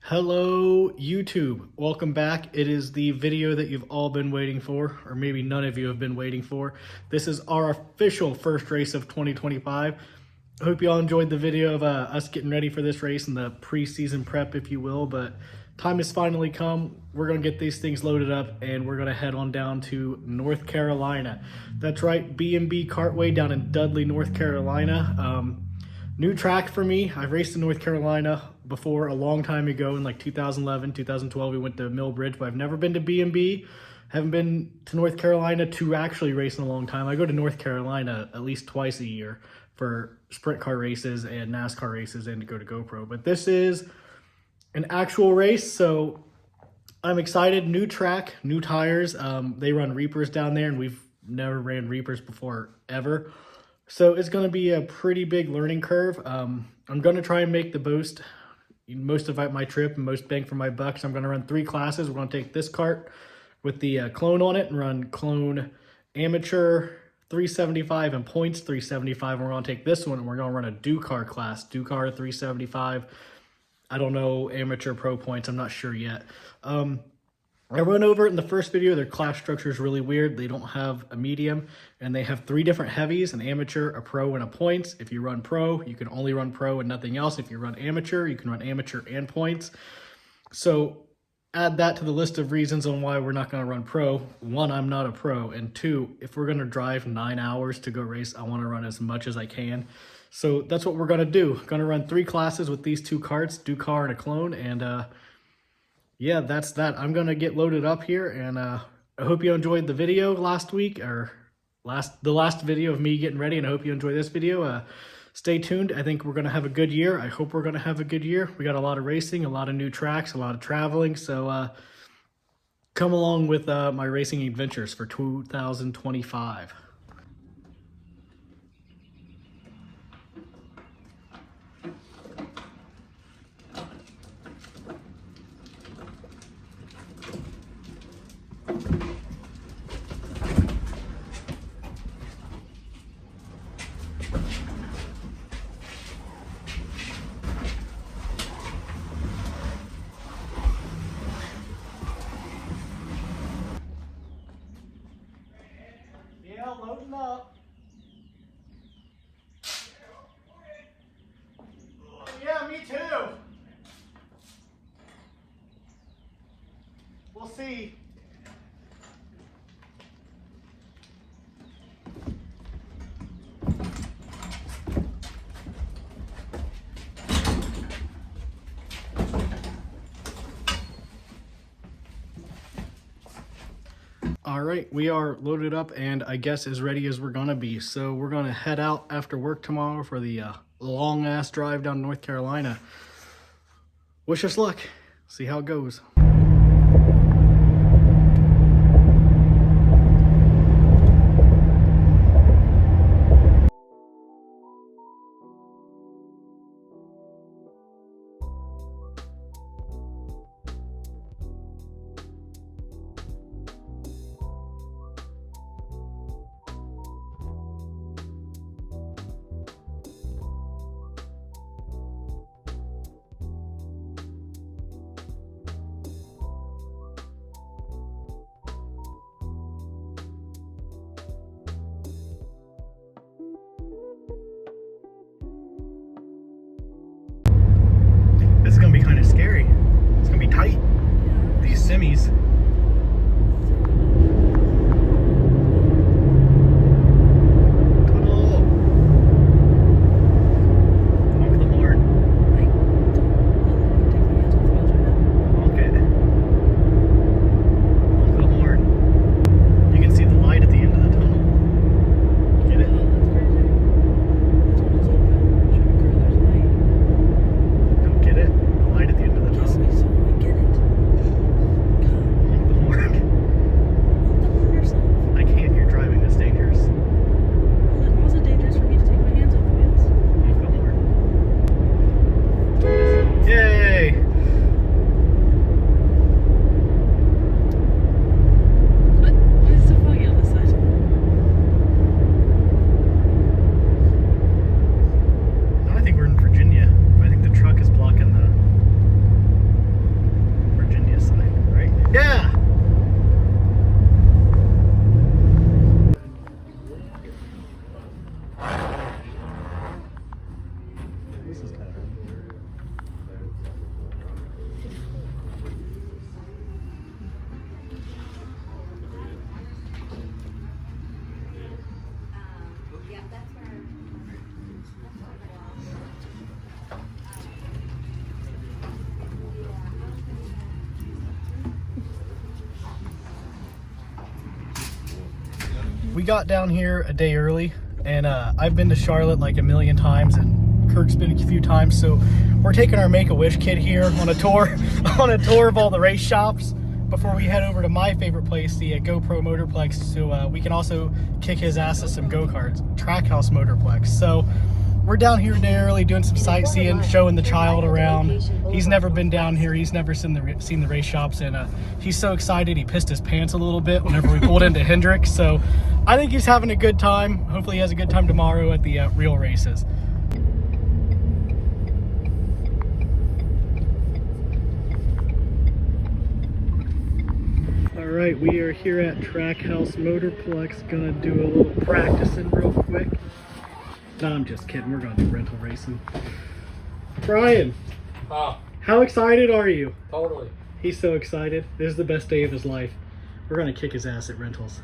Hello YouTube, welcome back. It is the video that you've all been waiting for, or maybe none of you have been waiting for. This is our official first race of 2025. I hope you all enjoyed the video of us getting ready for this race and the preseason prep, if you will, but time has finally come. We're gonna get these things loaded up and we're gonna head on down to North Carolina. That's right, B&B Kartway down in Dudley, North Carolina. New track for me. I've raced in North Carolina before a long time ago in like 2011, 2012. We went to Millbridge, but I've never been to B&B. Haven't been to North Carolina to actually race in a long time. I go to North Carolina at least twice a year for sprint car races and NASCAR races and to go to GoPro. But this is an actual race, so I'm excited. New track, new tires. They run Reapers down there, and we've never ran Reapers before, ever. So it's going to be a pretty big learning curve. I'm going to try and make the most of my trip and most bang for my buck. So I'm going to run 3 classes. We're going to take this kart with the clone on it and run clone amateur 375 and points 375. We're going to take this one and we're going to run a Ducar class, Ducar 375. I don't know amateur pro points. I'm not sure yet. I went over it in the first video. Their class structure is really weird. They don't have a medium, and they have 3 different heavies, an amateur, a pro, and a points. If you run pro, you can only run pro and nothing else. If you run amateur, you can run amateur and points. So add that to the list of reasons on why we're not going to run pro. 1, I'm not a pro, and 2, if we're going to drive 9 hours to go race, I want to run as much as I can. So that's what we're going to do. Going to run 3 classes with these 2 karts, Ducar and a clone, and yeah, that's that. I'm going to get loaded up here, and I hope you enjoyed the video last week, or the last video of me getting ready, and I hope you enjoy this video. Stay tuned. I think we're going to have a good year. I hope we're going to have a good year. We got a lot of racing, a lot of new tracks, a lot of traveling, so come along with my racing adventures for 2025. Yeah, loading up. Yeah, me too. We'll see. All right, we are loaded up and I guess as ready as we're gonna be. So we're gonna head out after work tomorrow for the long ass drive down to North Carolina. Wish us luck. See how it goes. This is gonna be kind of scary. It's gonna be tight. These semis. got down here a day early, and I've been to Charlotte like a million times, and Kurt's been a few times, so we're taking our Make-A-Wish kid here on a tour of all the race shops before we head over to my favorite place, the GoPro Motorplex, so we can also kick his ass at some go-karts, Trackhouse Motorplex. So we're down here a day early doing some sightseeing, showing the child around. He's never been down here. He's never seen the race shops, and he's so excited he pissed his pants a little bit whenever we pulled into Hendricks. So I think he's having a good time. Hopefully he has a good time tomorrow at the real races. All right, we are here at Trackhouse Motorplex. Gonna do a little practicing real quick. No, I'm just kidding. We're gonna do rental racing. Bryan, how excited are you? Totally. He's so excited. This is the best day of his life. We're gonna kick his ass at rentals.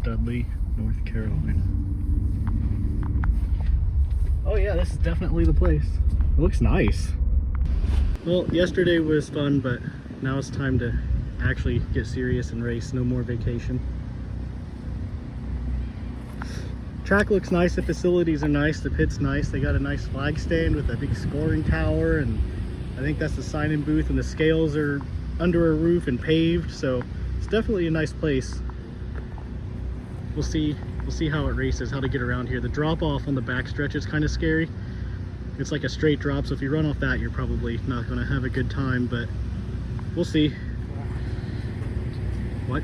Dudley, North Carolina. Oh yeah, this is definitely the place. It looks nice. Well, yesterday was fun, but now it's time to actually get serious and race. No more vacation. Track looks nice, the facilities are nice, the pit's nice. They got a nice flag stand with a big scoring tower, and I think that's the sign-in booth, and the scales are under a roof and paved, so it's definitely a nice place. We'll see how it races, how to get around here. The drop off on the back stretch is kind of scary. It's like a straight drop, so if you run off that, you're probably not going to have a good time, but we'll see. What?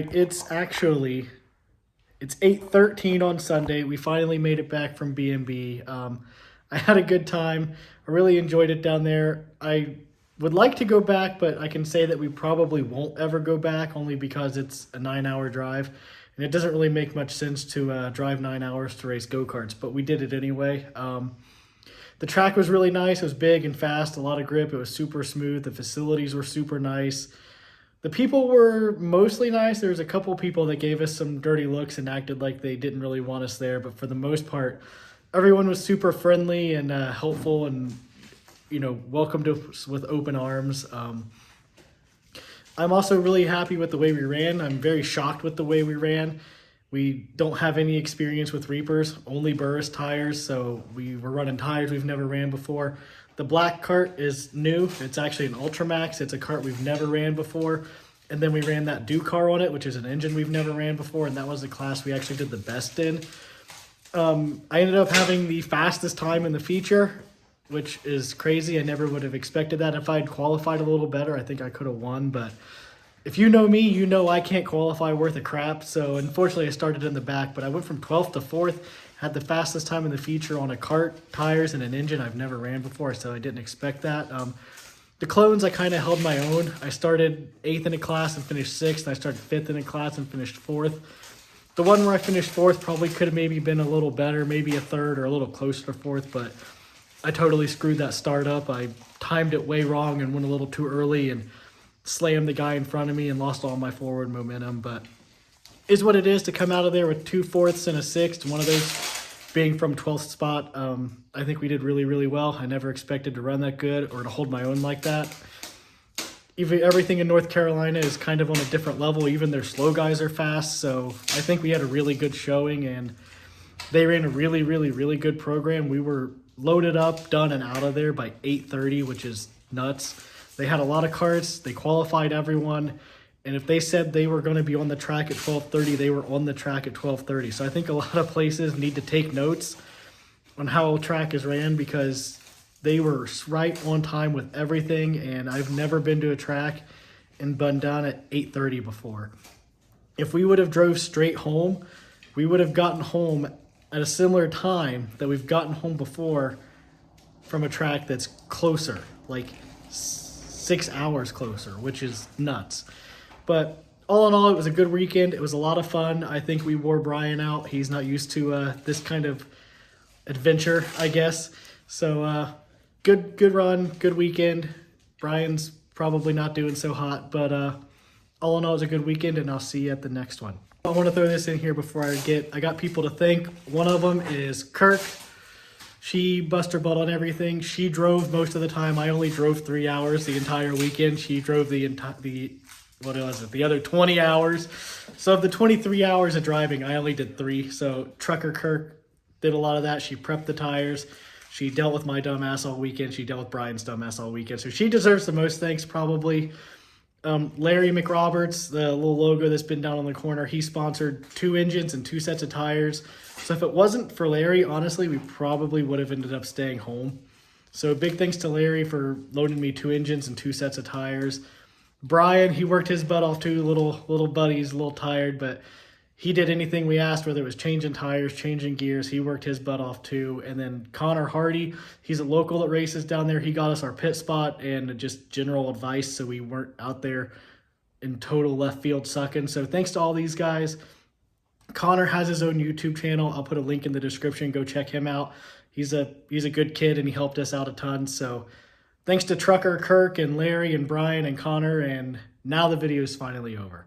right, it's 8:13 on Sunday. We finally made it back from B&B. I had a good time. I really enjoyed it down there. I would like to go back, but I can say that we probably won't ever go back, only because it's a 9-hour drive. And it doesn't really make much sense to drive 9 hours to race go-karts, but we did it anyway. The track was really nice. It was big and fast, a lot of grip. It was super smooth. The facilities were super nice. The people were mostly nice. There was a couple people that gave us some dirty looks and acted like they didn't really want us there, but for the most part, everyone was super friendly and helpful, and welcomed us with open arms. I'm also really happy with the way we ran. I'm very shocked with the way we ran. We don't have any experience with Reapers, only Burris tires, so we were running tires we've never ran before. The black cart is new. It's actually an Ultramax. It's a cart we've never ran before. And then we ran that Ducar on it, which is an engine we've never ran before, and that was the class we actually did the best in. I ended up having the fastest time in the feature, which is crazy. I never would have expected that. If I had qualified a little better, I think I could have won, but if you know me, you know I can't qualify worth a crap. So unfortunately I started in the back, but I went from 12th to 4th, had the fastest time in the feature on a cart, tires, and an engine I've never ran before, so I didn't expect that. The clones, I kind of held my own. I started 8th in a class and finished 6th. I started 5th in a class and finished 4th. The one where I finished 4th probably could have maybe been a little better, maybe a 3rd or a little closer to 4th, but I totally screwed that start up. I timed it way wrong and went a little too early and slammed the guy in front of me and lost all my forward momentum, but is what it is to come out of there with 2 4ths and a 6th, one of those being from 12th spot. I think we did really, really well. I never expected to run that good or to hold my own like that. Even everything in North Carolina is kind of on a different level. Even their slow guys are fast, so I think we had a really good showing, and they ran a really, really, really good program. We were loaded up, done, and out of there by 8:30, which is nuts. They had a lot of carts. They qualified everyone. And if they said they were going to be on the track at 12:30, they were on the track at 12:30. So I think a lot of places need to take notes on how a track is ran, because they were right on time with everything. And I've never been to a track and been done at 8:30 before. If we would have drove straight home, we would have gotten home at a similar time that we've gotten home before from a track that's closer, like 6 hours closer, which is nuts. But all in all, it was a good weekend. It was a lot of fun. I think we wore Bryan out. He's not used to this kind of adventure, I guess. So good run, good weekend. Bryan's probably not doing so hot, but all in all, it was a good weekend, and I'll see you at the next one. I want to throw this in here before I got people to thank. One of them is Kirk. She bust her butt on everything. She drove most of the time. I only drove 3 hours the entire weekend. She drove the other 20 hours. So of the 23 hours of driving, I only did 3. So Trucker Kirk did a lot of that. She prepped the tires. She dealt with my dumbass all weekend. She dealt with Bryan's dumbass all weekend. So she deserves the most thanks, probably. Larry Mcroberts, the little logo that's been down on the corner, he sponsored 2 engines and 2 sets of tires. So if it wasn't for Larry, honestly, we probably would have ended up staying home. So big thanks to Larry for loaning me 2 engines and 2 sets of tires. Bryan, he worked his butt off too. Little buddy's a little tired, but he did anything we asked, whether it was changing tires, changing gears. He worked his butt off too. And then Connor Hardy, he's a local that races down there. He got us our pit spot and just general advice, so we weren't out there in total left field sucking. So thanks to all these guys. Connor has his own YouTube channel. I'll put a link in the description. Go check him out. He's a good kid, and he helped us out a ton. So thanks to Trucker Kirk and Larry and Bryan and Connor, and now the video is finally over.